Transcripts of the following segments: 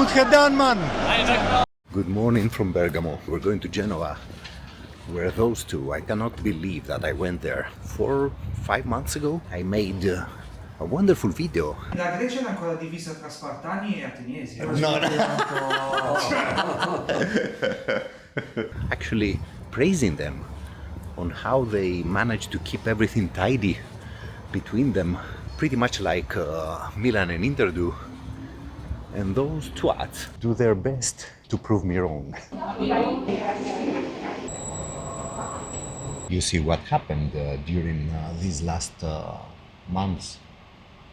Good head down, man. Good morning from Bergamo. We're going to Genoa. Where those two, I cannot believe that I went there 4-5 months ago. I made a wonderful video. La Grecia è ancora divisa tra Spartani e Ateniesi. No. Actually praising them on how they managed to keep everything tidy between them, pretty much like Milan and Inter do. And those twats do their best to prove me wrong. You see, what happened during these last months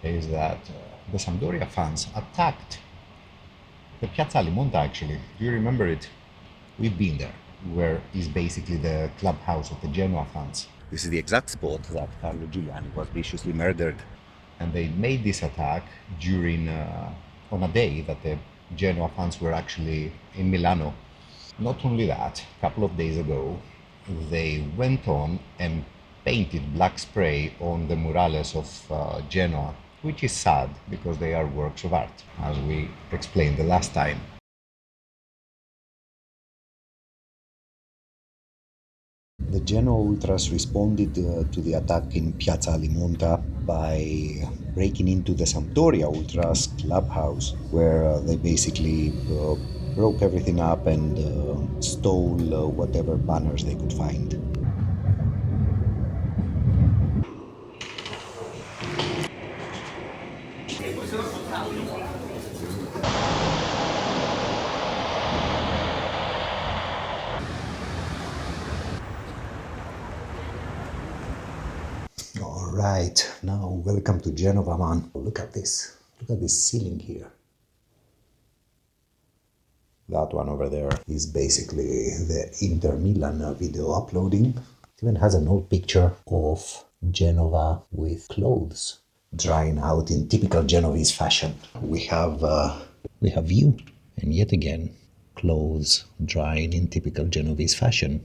is that the Sampdoria fans attacked the Piazza Limonta, actually. Do you remember it? We've been there, where is basically the clubhouse of the Genoa fans. This is the exact spot that Carlo Giuliani was viciously murdered. And they made this attack during, on a day that the Genoa fans were actually in Milano. Not only that, a couple of days ago, they went on and painted black spray on the murales of Genoa, which is sad because they are works of art, as we explained the last time. The Genoa Ultras responded to the attack in Piazza Limonta by breaking into the Sampdoria Ultras clubhouse, where they basically broke everything up and stole whatever banners they could find. Alright, now welcome to Genova, man. Look at this. Look at this ceiling here. That one over there is basically the Inter Milan video uploading. It even has an old picture of Genova with clothes drying out in typical Genovese fashion. We have you, and yet again, clothes drying in typical Genovese fashion.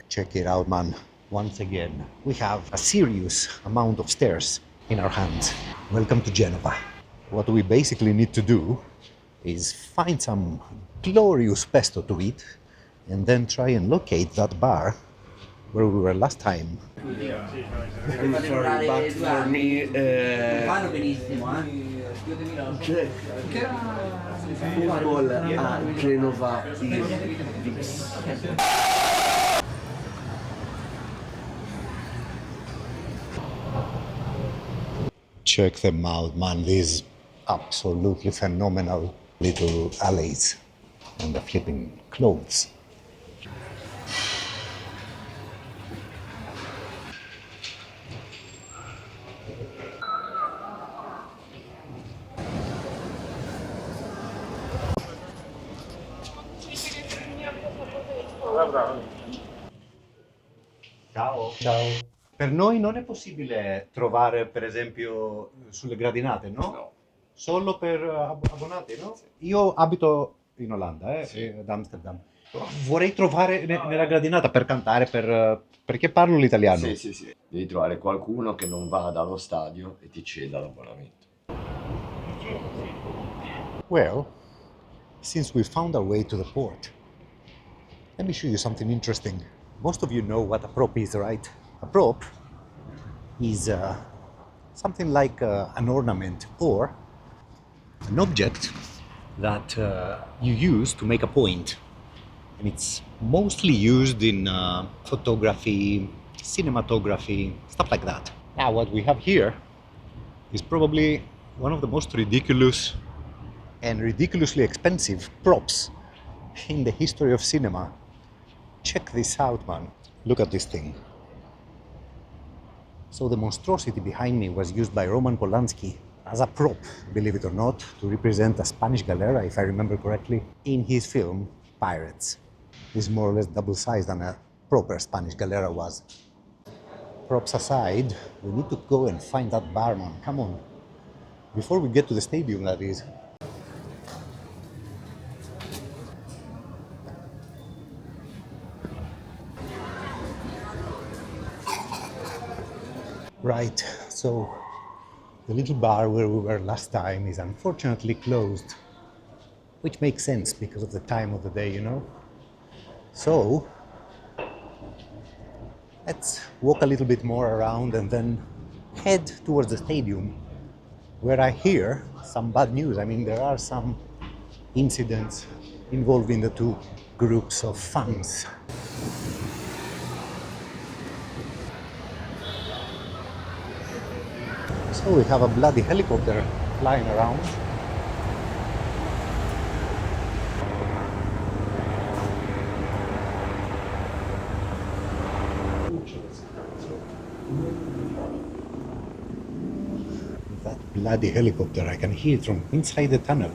Check it out, man. Once again, we have a serious amount of stairs in our hands. Welcome to Genova. What we basically need to do is find some glorious pesto to eat and then try and locate that bar where we were last time. I'm sorry, but for me, football a Genova is this. Check them out, man. These absolutely phenomenal little alleys and the flipping clothes. Ciao. Ciao. Per noi non è possibile trovare, per esempio, sulle gradinate, no? No. Solo per abbonati, no? Sì. Io abito in Olanda, Sì. ad Amsterdam. Vorrei trovare nella gradinata per cantare, perché parlo l'italiano. Sì. Devi trovare qualcuno che non vada allo stadio e ti ceda l'abbonamento. Well, since we found our way to the port, let me show you something interesting. Most of you know what a prop is, right? A prop is something like an ornament or an object that you use to make a point. And it's mostly used in photography, cinematography, stuff like that. Now what we have here is probably one of the most ridiculous and ridiculously expensive props in the history of cinema. Check this out, man. Look at this thing. So the monstrosity behind me was used by Roman Polanski as a prop, believe it or not, to represent a Spanish galera, if I remember correctly, in his film Pirates. This is more or less double-sized than a proper Spanish galera was. Props aside, we need to go and find that barman. Come on. Before we get to the stadium, that is. Right, so The little bar where we were last time is unfortunately closed, which makes sense because of the time of the day, you know? So, let's walk a little bit more around and then head towards the stadium, where I hear some bad news. I mean, there are some incidents involving the two groups of fans. So we have a bloody helicopter flying around. That bloody helicopter, I can hear it from inside the tunnel.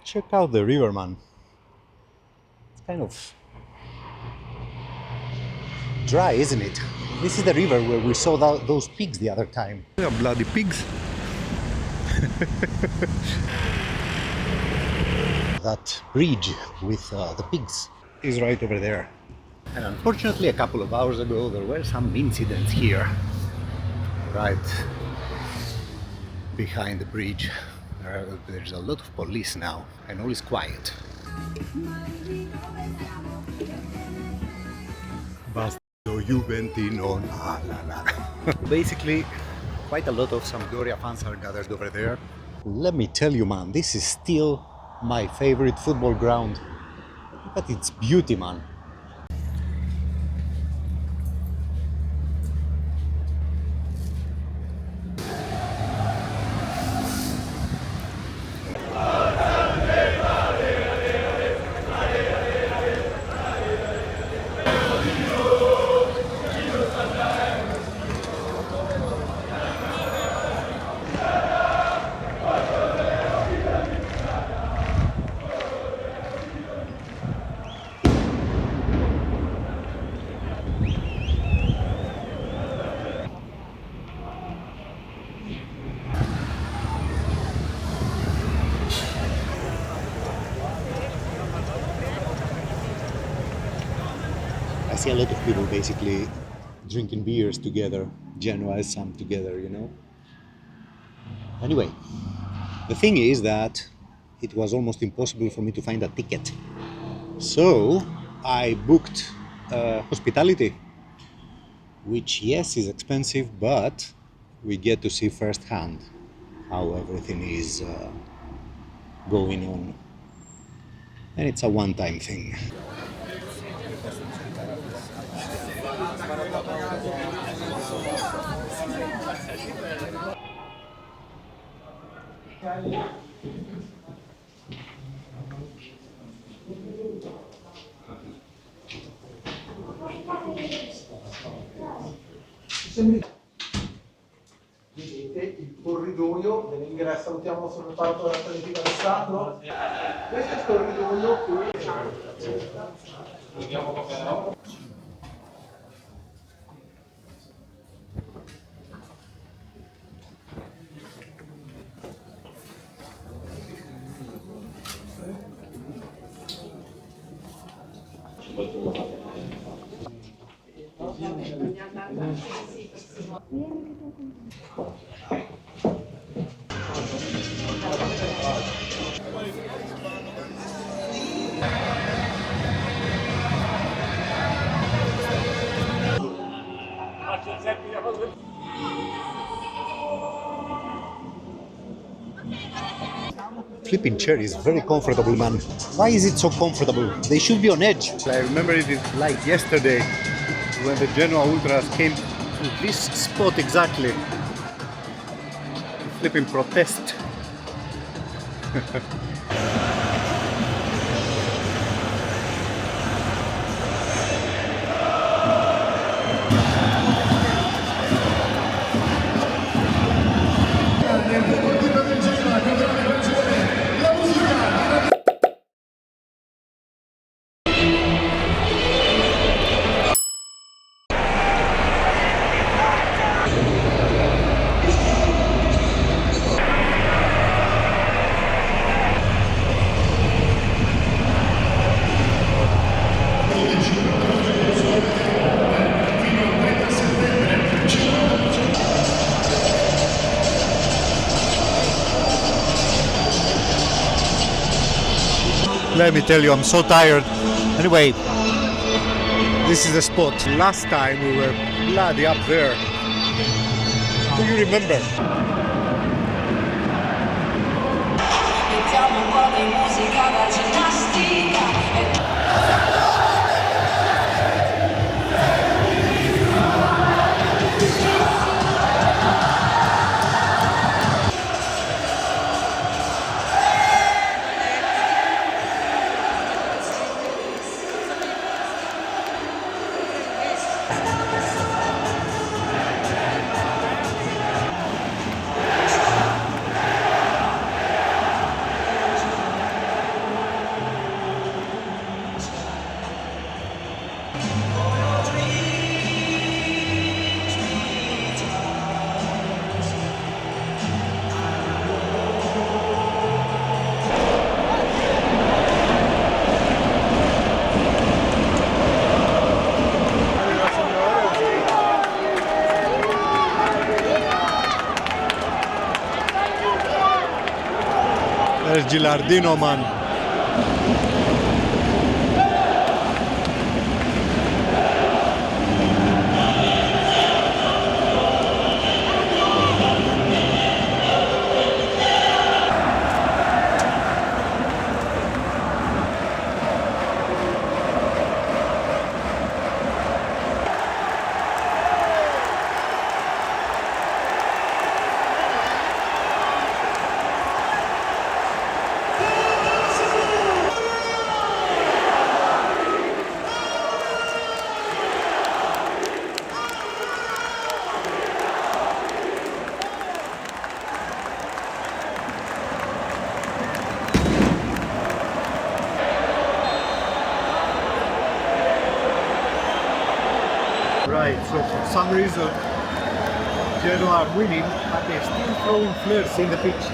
Check out the river, man. It's kind of dry, isn't it? This is the river where we saw those pigs the other time. They are bloody pigs. That bridge with the pigs is right over there. And unfortunately, a couple of hours ago, there were some incidents here, right behind the bridge. There's a lot of police now, and all is quiet. Basto Juventino, la la la. Basically, quite a lot of Sampdoria fans are gathered over there. Let me tell you, man, this is still my favorite football ground. Look at its beauty, man. I see a lot of people basically drinking beers together, Genoa-Sam together, you know. Anyway, the thing is that it was almost impossible for me to find a ticket. So I booked hospitality, which yes is expensive, but we get to see firsthand how everything is going on. And it's a one-time thing. Vedete il corridoio dell'ingresso, salutiamo sul reparto della sanifica del Stato. Questo è il corridoio che Flipping chair is very comfortable, man. Why is it so comfortable? They should be on edge. I remember it like yesterday when the Genoa Ultras came to this spot exactly to flipping protest. Let me tell you, I'm so tired. Anyway, this is the spot. Last time we were bloody up there. Do you remember? Mettiamo un po' di musica da ginnastica. There's Gilardino, man. Right, so for some reason Genoa are winning, but they're still throwing flares in the pitch.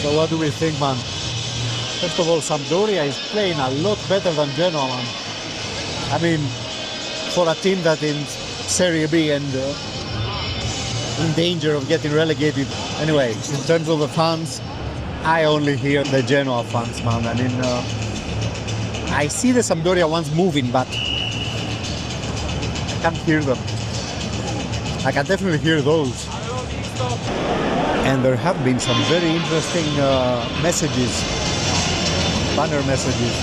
So what do we think, man? First of all, Sampdoria is playing a lot better than Genoa, man. I mean, for a team that in Serie B and in danger of getting relegated. Anyway, in terms of the fans, I only hear the Genoa fans, man. I mean, I see the Sampdoria ones moving, but I can't hear them. I can definitely hear those. And there have been some very interesting messages, banner messages,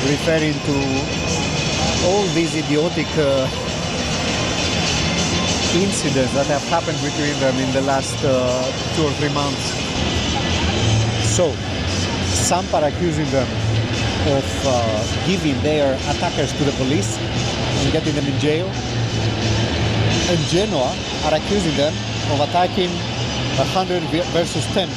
referring to all these idiotic incidents that have happened between them in the last 2 or 3 months. So, some are accusing them of giving their attackers to the police and getting them in jail. And Genoa are accusing them of attacking 100 versus 10.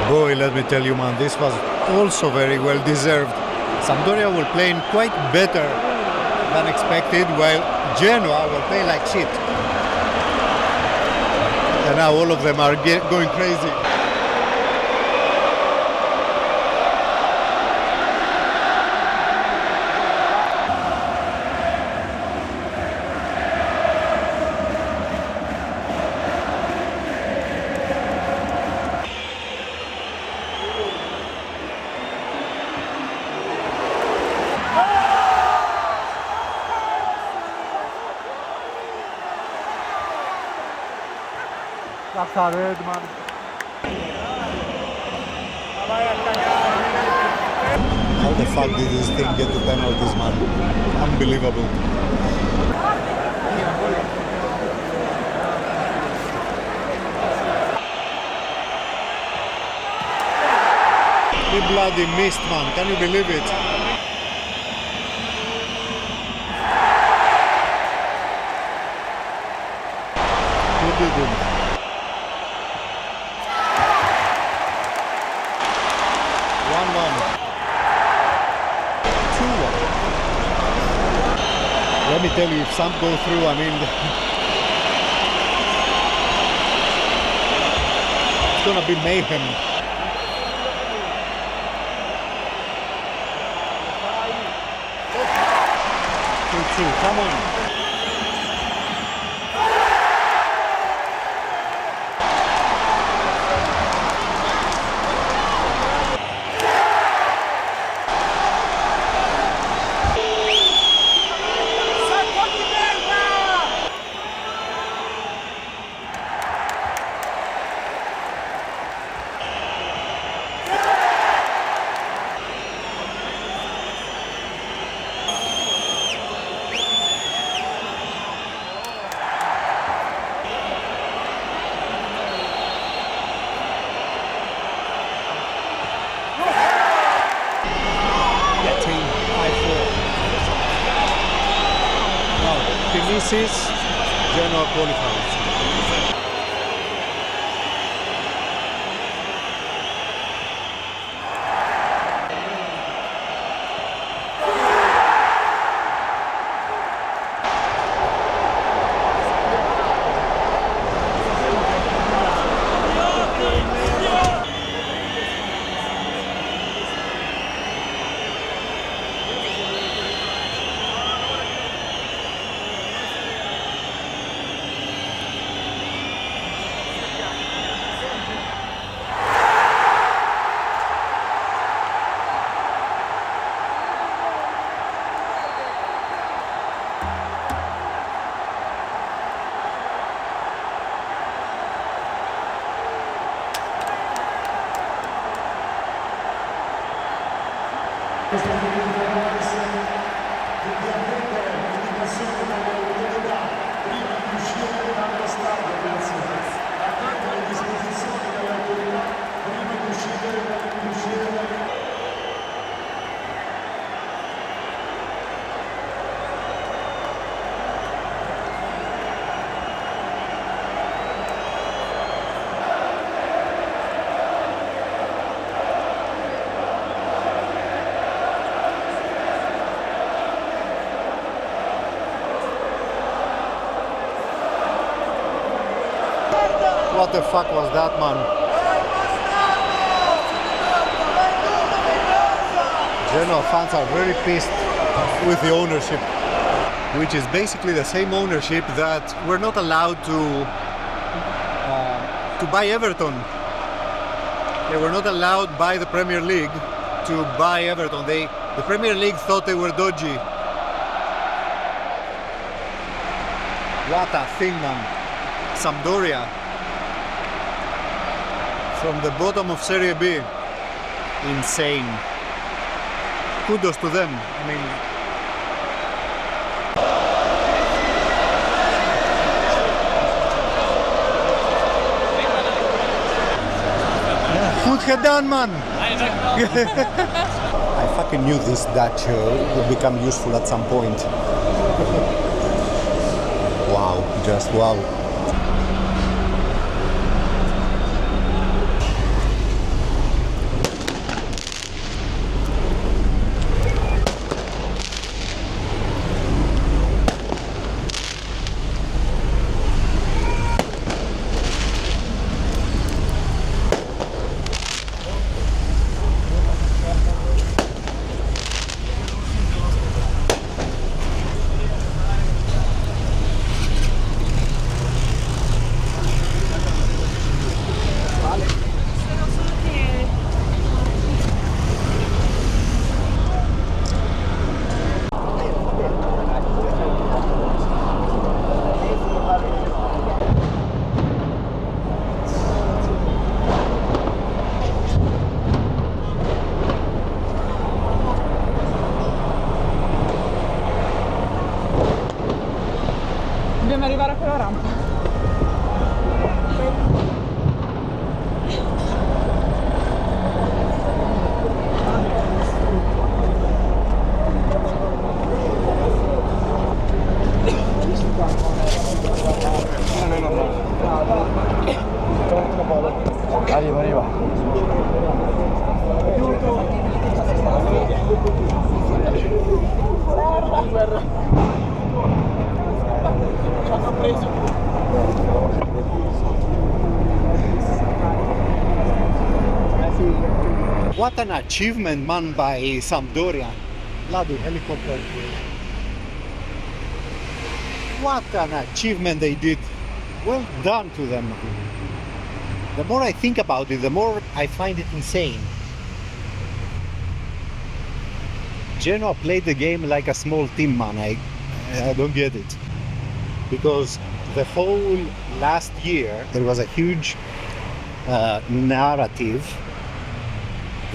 Boy, let me tell you, man, this was also very well deserved. Sampdoria were playing quite better than expected, while Genoa were playing like shit. And now all of them are going crazy. That's our red, man. How the fuck did this thing get to penalties, man? Unbelievable. He bloody missed, man. Can you believe it? Who didn't? Let me tell you, if some go through, I mean, it's gonna be mayhem. 2-2, come on. Finishes, Genoa qualifies. What the fuck was that, man? Genoa fans are very pissed with the ownership, which is basically the same ownership that we're not allowed to buy Everton. They were not allowed by the Premier League to buy Everton. The Premier League thought they were dodgy. What a thing, man. Sampdoria, from the bottom of Serie B. Insane. Kudos to them. I mean, good head down, man. I fucking knew this Dutch would become useful at some point. Wow, just wow. Dobbiamo arrivare a quella rampa. Arriva. What an achievement, man, by Sampdoria. Bloody helicopter. What an achievement they did. Well done to them. The more I think about it, the more I find it insane. Genoa played the game like a small team, man. I don't get it. Because the whole last year, there was a huge narrative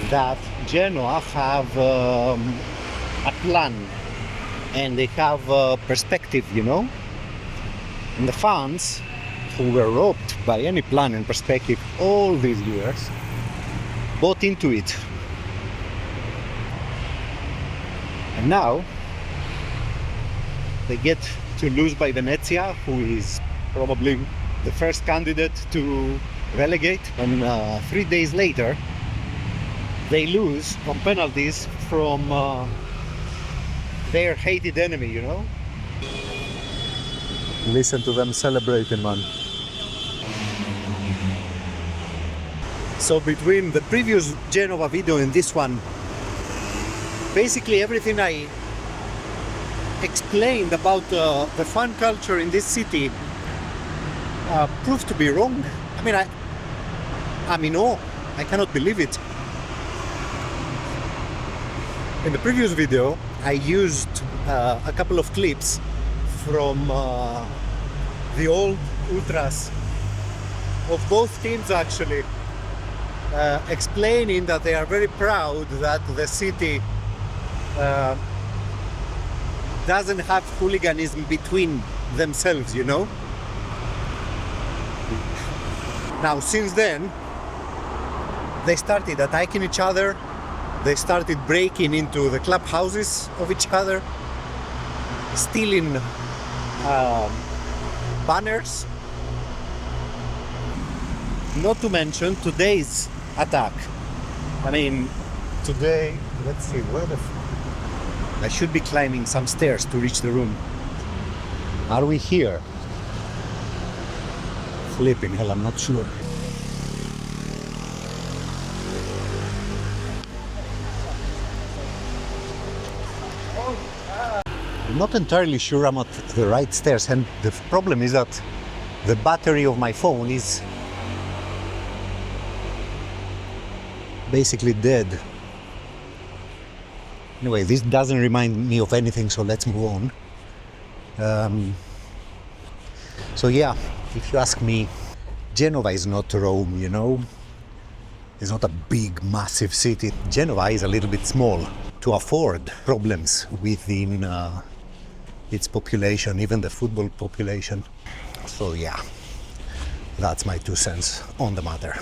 that Genoa have a plan and they have a perspective, you know? And the fans who were robbed by any plan and perspective all these years bought into it. And now they get to lose by Venezia, who is probably the first candidate to relegate, and 3 days later they lose on penalties from their hated enemy, you know? Listen to them celebrating, man. So between the previous Genova video and this one, basically everything I explained about the fan culture in this city proved to be wrong. I mean, I'm in awe. I cannot believe it. In the previous video, I used a couple of clips from the old ultras of both teams, actually, explaining that they are very proud that the city doesn't have hooliganism between themselves, you know. Now, since then, they started attacking each other. They started breaking into the clubhouses of each other, stealing banners. Not to mention today's attack. I mean, today, let's see, where the I should be climbing some stairs to reach the room. Are we here? Flipping hell, I'm not sure. I'm not entirely sure I'm at the right stairs, and the problem is that the battery of my phone is basically dead. Anyway, this doesn't remind me of anything, so let's move on. So yeah, if you ask me, Genova is not Rome, you know? It's not a big, massive city. Genova is a little bit small to afford problems within its population, even the football population. So yeah, that's my 2 cents on the matter.